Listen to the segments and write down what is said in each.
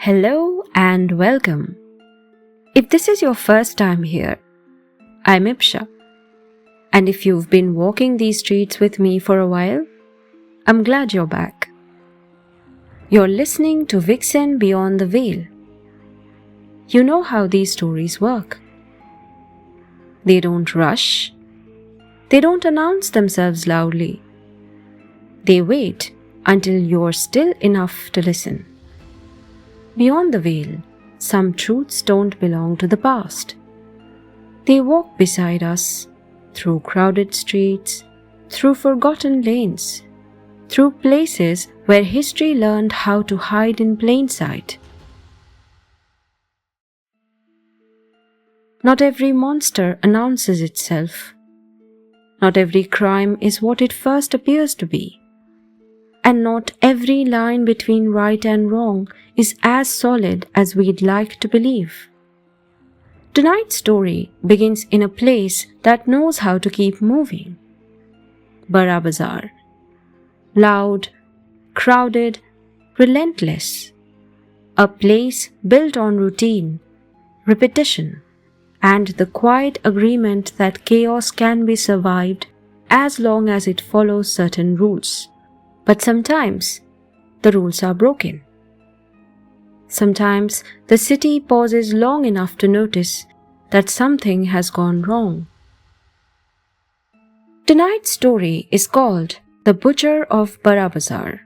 Hello and welcome. If this is your first time here, I'm Ipsha. And if you've been walking these streets with me for a while, I'm glad you're back. You're listening to Vixen Beyond the Veil. You know how these stories work. They don't rush. They don't announce themselves loudly. They wait until you're still enough to listen. Beyond the veil, some truths don't belong to the past. They walk beside us, through crowded streets, through forgotten lanes, through places where history learned how to hide in plain sight. Not every monster announces itself. Not every crime is what it first appears to be. And not every line between right and wrong is as solid as we'd like to believe. Tonight's story begins in a place that knows how to keep moving. Burrabazar. Loud, crowded, relentless. A place built on routine, repetition, and the quiet agreement that chaos can be survived as long as it follows certain rules. But sometimes the rules are broken. Sometimes the city pauses long enough to notice that something has gone wrong. Tonight's story is called The Butcher of Burrabazar,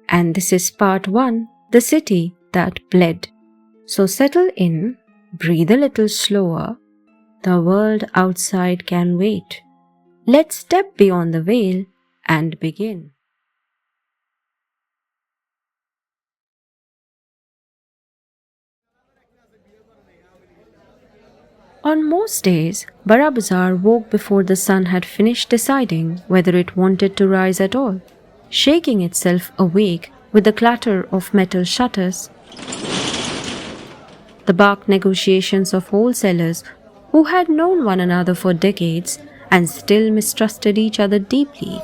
and this is part 1, The City That Bled. So settle in, breathe a little slower. The world outside can wait. Let's step beyond the veil and begin. On most days, Burrabazar woke before the sun had finished deciding whether it wanted to rise at all, shaking itself awake with the clatter of metal shutters, the bark negotiations of wholesalers who had known one another for decades and still mistrusted each other deeply.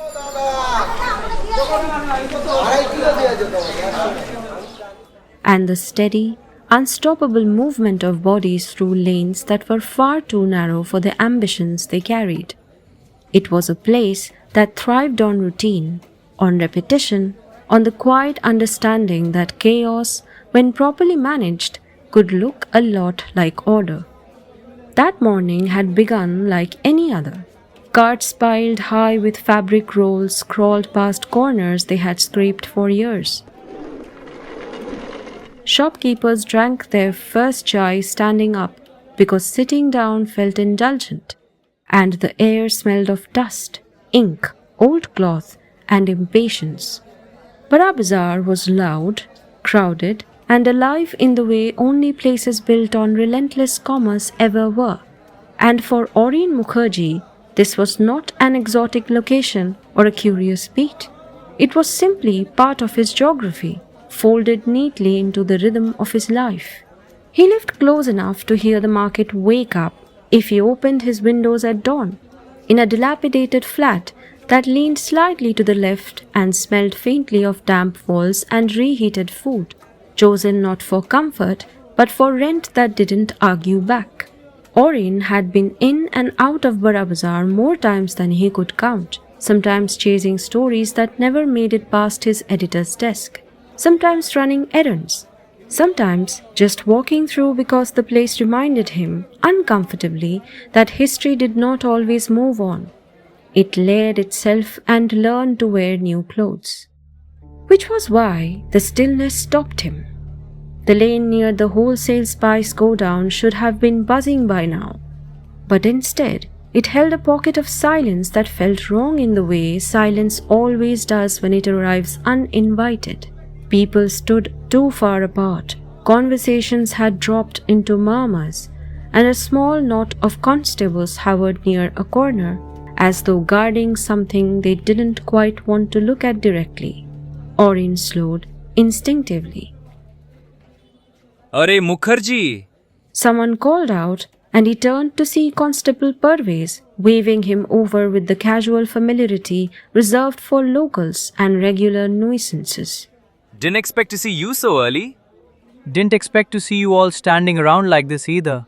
And the steady, unstoppable movement of bodies through lanes that were far too narrow for the ambitions they carried. It was a place that thrived on routine, on repetition, on the quiet understanding that chaos, when properly managed, could look a lot like order. That morning had begun like any other. Carts piled high with fabric rolls crawled past corners they had scraped for years. Shopkeepers drank their first chai standing up because sitting down felt indulgent, and the air smelled of dust, ink, old cloth, and impatience. Burrabazar was loud, crowded, and alive in the way only places built on relentless commerce ever were. And for Arin Mukherjee, this was not an exotic location or a curious beat. It was simply part of his geography, folded neatly into the rhythm of his life. He lived close enough to hear the market wake up if he opened his windows at dawn, in a dilapidated flat that leaned slightly to the left and smelled faintly of damp walls and reheated food, chosen not for comfort but for rent that didn't argue back. Arin had been in and out of Burrabazar more times than he could count, sometimes chasing stories that never made it past his editor's desk, sometimes running errands, sometimes just walking through because the place reminded him, uncomfortably, that history did not always move on. It layered itself and learned to wear new clothes. Which was why the stillness stopped him. The lane near the wholesale spice go-down should have been buzzing by now, but instead it held a pocket of silence that felt wrong in the way silence always does when it arrives uninvited. People stood too far apart, conversations had dropped into murmurs, and a small knot of constables hovered near a corner, as though guarding something they didn't quite want to look at directly. Arin slowed instinctively. Arin Mukherjee! Someone called out, and he turned to see Constable Pervez waving him over with the casual familiarity reserved for locals and regular nuisances. Didn't expect to see you so early. Didn't expect to see you all standing around like this either.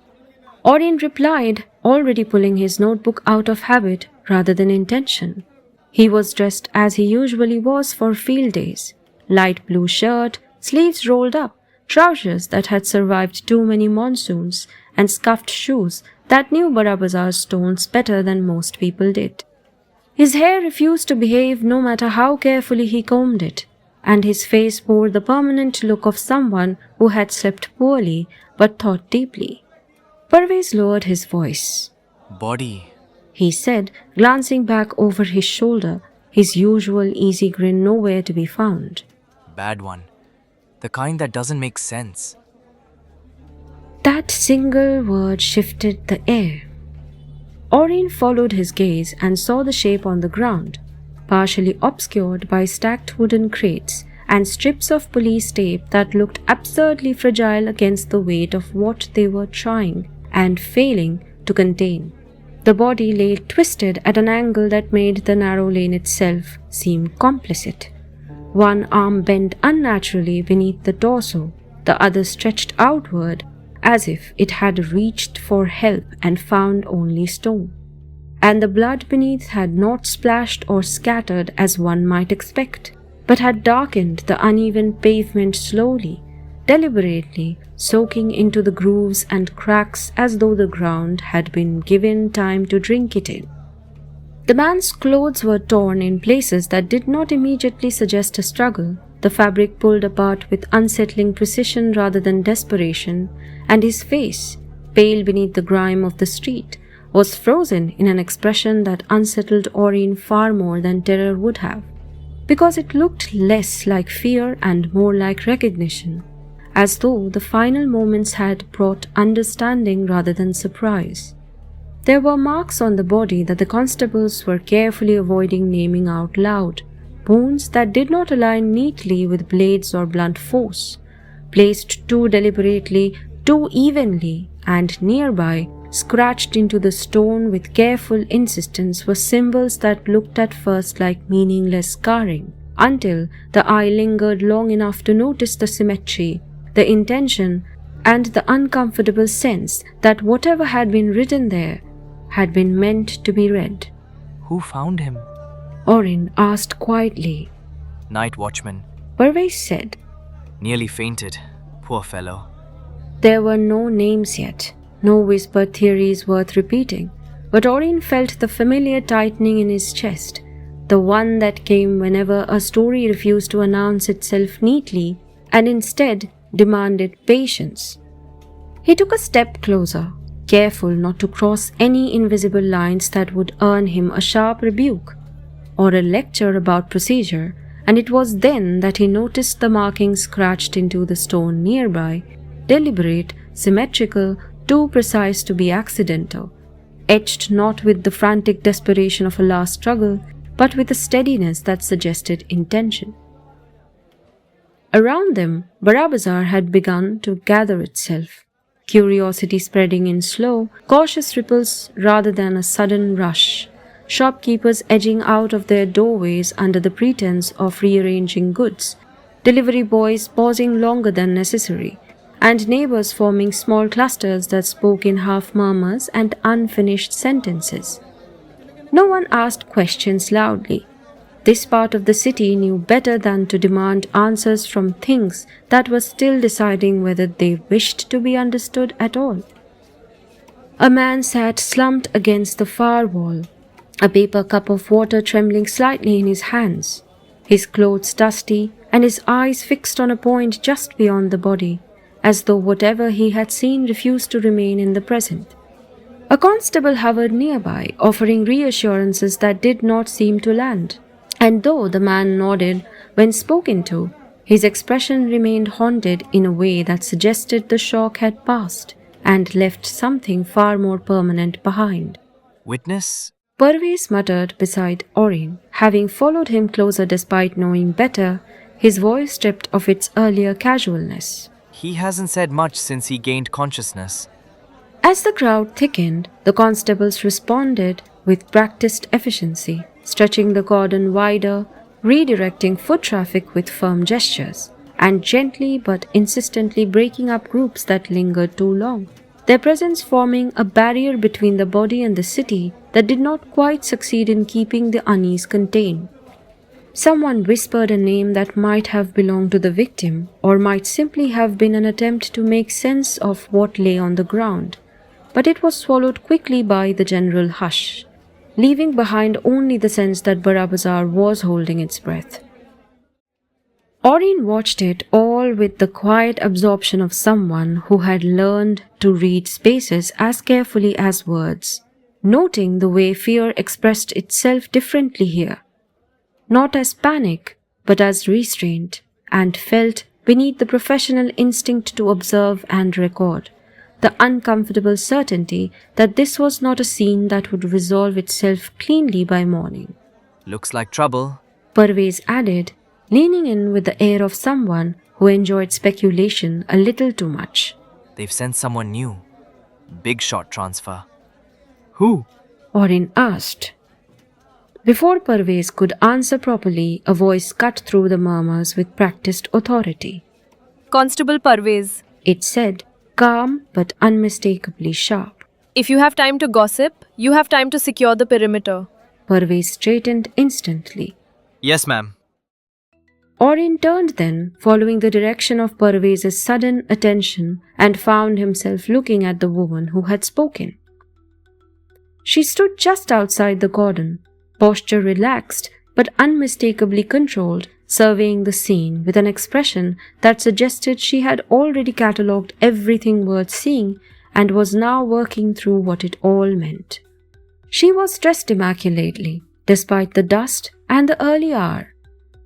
Arin replied, already pulling his notebook out of habit rather than intention. He was dressed as he usually was for field days. Light blue shirt, sleeves rolled up, trousers that had survived too many monsoons, and scuffed shoes that knew Burrabazar's stones better than most people did. His hair refused to behave no matter how carefully he combed it, and his face bore the permanent look of someone who had slept poorly but thought deeply. Parvez lowered his voice. Body. He said, glancing back over his shoulder, his usual easy grin nowhere to be found. Bad one. The kind that doesn't make sense. That single word shifted the air. Arin followed his gaze and saw the shape on the ground, partially obscured by stacked wooden crates and strips of police tape that looked absurdly fragile against the weight of what they were trying and failing to contain. The body lay twisted at an angle that made the narrow lane itself seem complicit. One arm bent unnaturally beneath the torso, the other stretched outward as if it had reached for help and found only stone. And the blood beneath had not splashed or scattered as one might expect, but had darkened the uneven pavement slowly, deliberately, soaking into the grooves and cracks as though the ground had been given time to drink it in. The man's clothes were torn in places that did not immediately suggest a struggle, the fabric pulled apart with unsettling precision rather than desperation, and his face, pale beneath the grime of the street, was frozen in an expression that unsettled Arin far more than terror would have, because it looked less like fear and more like recognition, as though the final moments had brought understanding rather than surprise. There were marks on the body that the constables were carefully avoiding naming out loud, wounds that did not align neatly with blades or blunt force, placed too deliberately, too evenly, and nearby, scratched into the stone with careful insistence, were symbols that looked at first like meaningless scarring, until the eye lingered long enough to notice the symmetry, the intention, and the uncomfortable sense that whatever had been written there had been meant to be read. Who found him? Arin asked quietly. Night watchman. Parvez said. Nearly fainted. Poor fellow. There were no names yet, no whispered theories worth repeating, but Arin felt the familiar tightening in his chest, the one that came whenever a story refused to announce itself neatly and instead demanded patience. He took a step closer, careful not to cross any invisible lines that would earn him a sharp rebuke or a lecture about procedure, and it was then that he noticed the markings scratched into the stone nearby, deliberate, symmetrical, too precise to be accidental, etched not with the frantic desperation of a last struggle, but with a steadiness that suggested intention. Around them, Burrabazar had begun to gather itself, curiosity spreading in slow, cautious ripples rather than a sudden rush, shopkeepers edging out of their doorways under the pretense of rearranging goods, delivery boys pausing longer than necessary, and neighbors forming small clusters that spoke in half murmurs and unfinished sentences. No one asked questions loudly. This part of the city knew better than to demand answers from things that were still deciding whether they wished to be understood at all. A man sat slumped against the far wall, a paper cup of water trembling slightly in his hands, his clothes dusty and his eyes fixed on a point just beyond the body, as though whatever he had seen refused to remain in the present. A constable hovered nearby, offering reassurances that did not seem to land, and though the man nodded when spoken to, his expression remained haunted in a way that suggested the shock had passed and left something far more permanent behind. Witness? Parvez muttered beside Arin, having followed him closer despite knowing better, his voice stripped of its earlier casualness. He hasn't said much since he gained consciousness. As the crowd thickened, the constables responded with practiced efficiency, stretching the cordon wider, redirecting foot traffic with firm gestures, and gently but insistently breaking up groups that lingered too long, their presence forming a barrier between the body and the city that did not quite succeed in keeping the unease contained. Someone whispered a name that might have belonged to the victim, or might simply have been an attempt to make sense of what lay on the ground, but it was swallowed quickly by the general hush, leaving behind only the sense that Burrabazar was holding its breath. Arin watched it all with the quiet absorption of someone who had learned to read spaces as carefully as words, noting the way fear expressed itself differently here, not as panic, but as restraint, and felt beneath the professional instinct to observe and record, the uncomfortable certainty that this was not a scene that would resolve itself cleanly by morning. Looks like trouble. Parvez added, leaning in with the air of someone who enjoyed speculation a little too much. They've sent someone new. Big shot transfer. Who? Arin asked. Before Parvez could answer properly, a voice cut through the murmurs with practiced authority. Constable Parvez, It said, calm but unmistakably sharp. if you have time to gossip, you have time to secure the perimeter. Parvez straightened instantly. Yes, ma'am. Arin turned then, following the direction of Parvez's sudden attention, and found himself looking at the woman who had spoken. She stood just outside the cordon, posture relaxed but unmistakably controlled, surveying the scene with an expression that suggested she had already catalogued everything worth seeing and was now working through what it all meant. She was dressed immaculately, despite the dust and the early hour.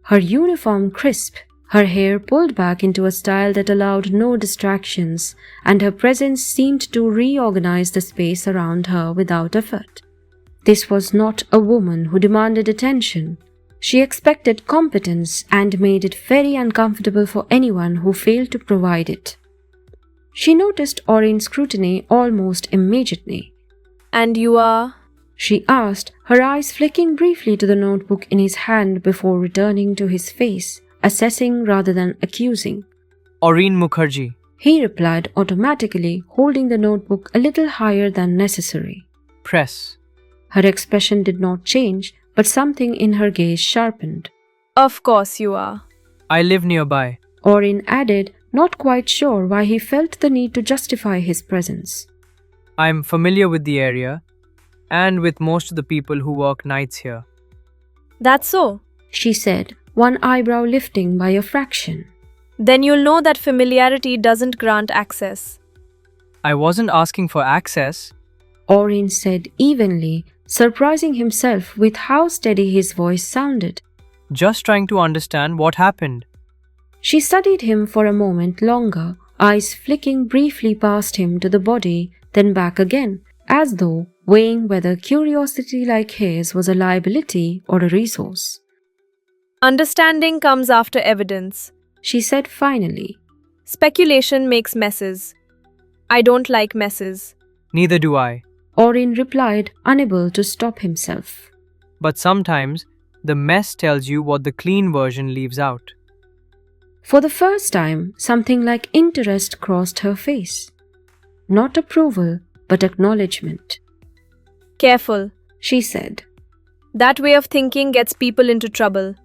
Her uniform crisp, her hair pulled back into a style that allowed no distractions, and her presence seemed to reorganize the space around her without effort. This was not a woman who demanded attention. She expected competence and made it very uncomfortable for anyone who failed to provide it. She noticed Arin's scrutiny almost immediately. And you are? She asked, her eyes flicking briefly to the notebook in his hand before returning to his face, assessing rather than accusing. Arin Mukherjee. He replied automatically, holding the notebook a little higher than necessary. Press. Her expression did not change, but something in her gaze sharpened. Of course you are. I live nearby. Arin added, not quite sure why he felt the need to justify his presence. I'm familiar with the area and with most of the people who work nights here. That's so. She said, one eyebrow lifting by a fraction. Then you'll know that familiarity doesn't grant access. I wasn't asking for access. Arin said evenly, surprising himself with how steady his voice sounded. Just trying to understand what happened. She studied him for a moment longer, eyes flicking briefly past him to the body, then back again, as though weighing whether curiosity like his was a liability or a resource. Understanding comes after evidence. She said finally. Speculation makes messes. I don't like messes. Neither do I. Arin replied, unable to stop himself. But sometimes, the mess tells you what the clean version leaves out. For the first time, something like interest crossed her face. Not approval, but acknowledgement. Careful, She said. that way of thinking gets people into trouble.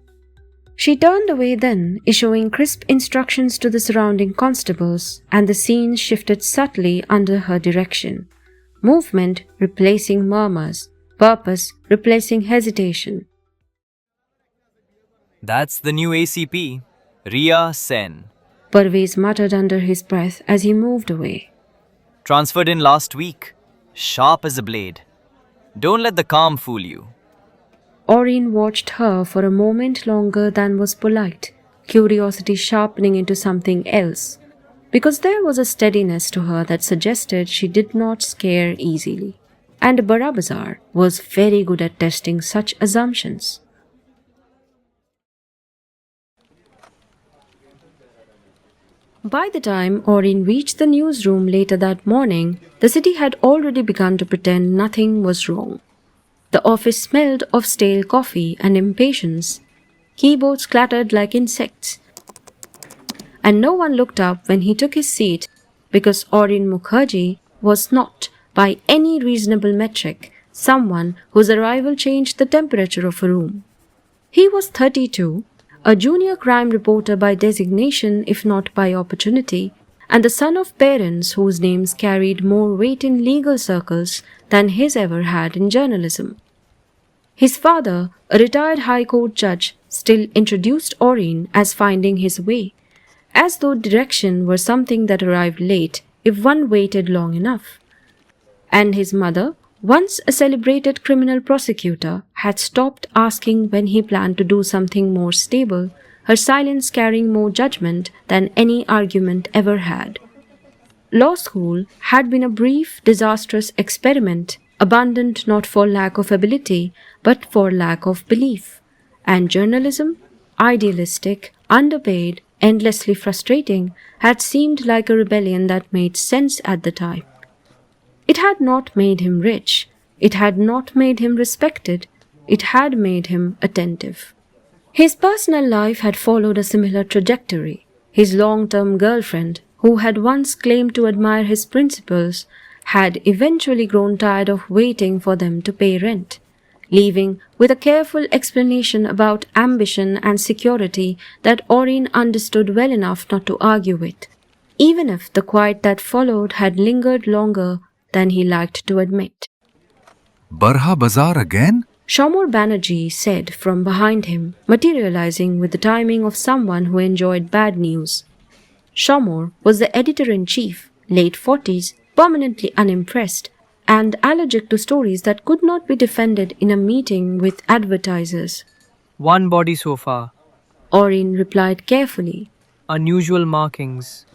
She turned away then, issuing crisp instructions to the surrounding constables, and the scene shifted subtly under her direction. Movement replacing murmurs, purpose replacing hesitation. That's the new ACP, Rhea Sen. Parvez muttered under his breath as he moved away. Transferred in last week. Sharp as a blade. Don't let the calm fool you. Arin watched her for a moment longer than was polite, curiosity sharpening into something else, because there was a steadiness to her that suggested she did not scare easily, and Burrabazar was very good at testing such assumptions. By the time Arin reached the newsroom later that morning, the city had already begun to pretend nothing was wrong. The office smelled of stale coffee and impatience. Keyboards clattered like insects. and no one looked up when he took his seat because Arin Mukherjee was not, by any reasonable metric, someone whose arrival changed the temperature of a room. He was 32, a junior crime reporter by designation if not by opportunity, and the son of parents whose names carried more weight in legal circles than his ever had in journalism. His father, a retired High Court judge, still introduced Arin as finding his way, as though direction were something that arrived late if one waited long enough. And his mother, once a celebrated criminal prosecutor, had stopped asking when he planned to do something more stable, her silence carrying more judgment than any argument ever had. Law school had been a brief, disastrous experiment, abundant not for lack of ability, but for lack of belief. And journalism, idealistic, underpaid, endlessly frustrating, had seemed like a rebellion that made sense at the time. It had not made him rich. It had not made him respected. It had made him attentive. His personal life had followed a similar trajectory. His long-term girlfriend, who had once claimed to admire his principles, had eventually grown tired of waiting for them to pay rent, leaving with a careful explanation about ambition and security that Arin understood well enough not to argue with, even if the quiet that followed had lingered longer than he liked to admit. Burrabazar again? Shamor Banerjee said from behind him, materializing with the timing of someone who enjoyed bad news. Shamor was the editor-in-chief, late 40s, permanently unimpressed, and allergic to stories that could not be defended in a meeting with advertisers. One body so far. Arin replied carefully. Unusual markings.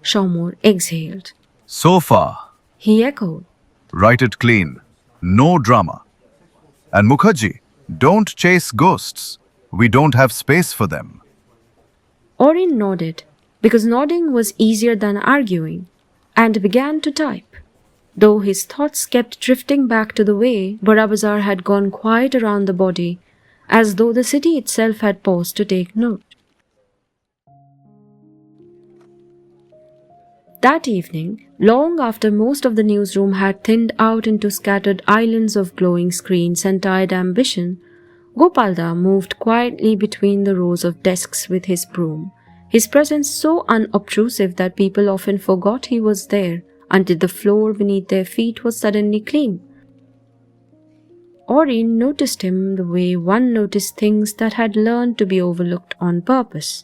Shamor exhaled. So far. He echoed. Write it clean. No drama. And Mukherjee, don't chase ghosts. We don't have space for them. Arin nodded, because nodding was easier than arguing, and began to type, though his thoughts kept drifting back to the way Burrabazar had gone quiet around the body, as though the city itself had paused to take note. That evening, long after most of the newsroom had thinned out into scattered islands of glowing screens and tired ambition, Gopalda moved quietly between the rows of desks with his broom, his presence so unobtrusive that people often forgot he was there until the floor beneath their feet was suddenly clean. Arin noticed him the way one noticed things that had learned to be overlooked on purpose.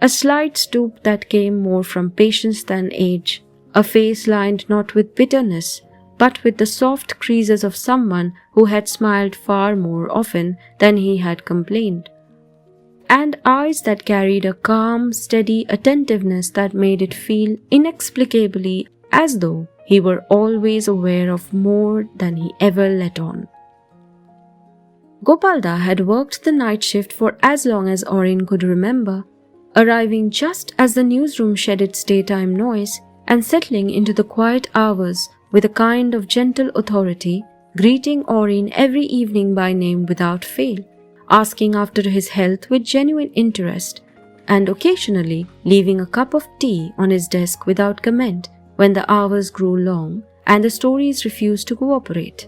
A slight stoop that came more from patience than age, a face lined not with bitterness, but with the soft creases of someone who had smiled far more often than he had complained, and eyes that carried a calm, steady attentiveness that made it feel inexplicably as though he were always aware of more than he ever let on. Gopalda had worked the night shift for as long as Arin could remember, arriving just as the newsroom shed its daytime noise and settling into the quiet hours with a kind of gentle authority, greeting Arin every evening by name without fail, asking after his health with genuine interest, and occasionally leaving a cup of tea on his desk without comment when the hours grew long and the stories refused to cooperate.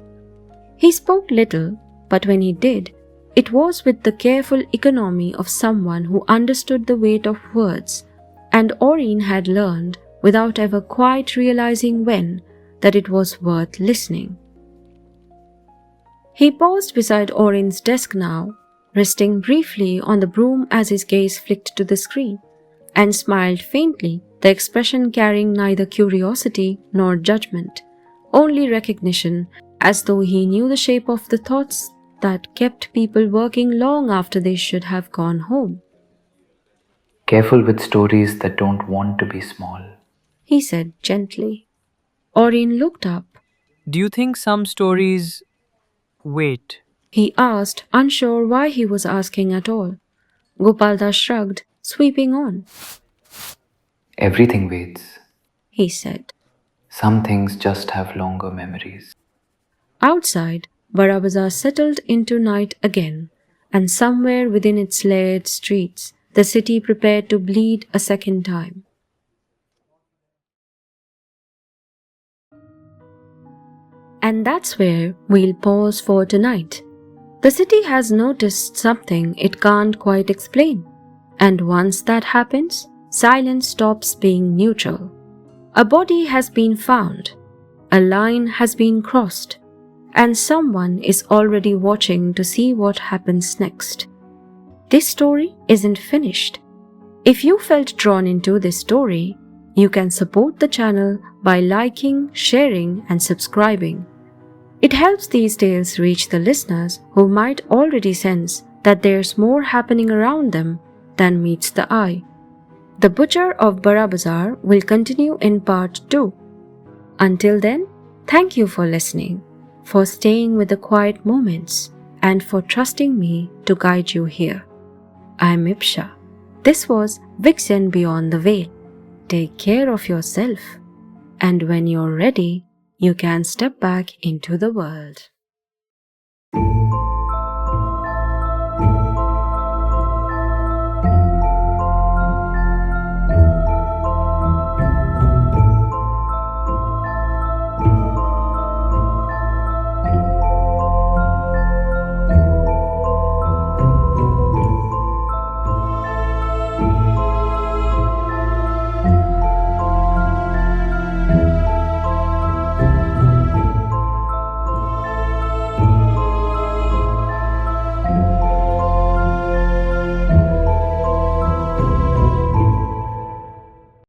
He spoke little, but when he did, it was with the careful economy of someone who understood the weight of words, and Arin had learned, without ever quite realizing when, that it was worth listening. He paused beside Arin's desk now, resting briefly on the broom as his gaze flicked to the screen, and smiled faintly, the expression carrying neither curiosity nor judgment, only recognition, as though he knew the shape of the thoughts that kept people working long after they should have gone home. Careful with stories that don't want to be small, he said gently. Arin looked up. Do you think some stories wait? He asked, unsure why he was asking at all. Gopalda shrugged, sweeping on. Everything waits. He said. Some things just have longer memories. Outside, Burrabazar settled into night again, and somewhere within its layered streets, the city prepared to bleed a second time. And that's where we'll pause for tonight. The city has noticed something it can't quite explain. And once that happens, silence stops being neutral. A body has been found, a line has been crossed, and someone is already watching to see what happens next. This story isn't finished. If you felt drawn into this story, you can support the channel by liking, sharing, and subscribing. It helps these tales reach the listeners who might already sense that there's more happening around them than meets the eye. The Butcher of Burrabazar will continue in part 2. Until then, thank you for listening, for staying with the quiet moments, and for trusting me to guide you here. I'm Ipsha. This was Vixen Beyond the Veil. Take care of yourself, and when you're ready, you can step back into the world.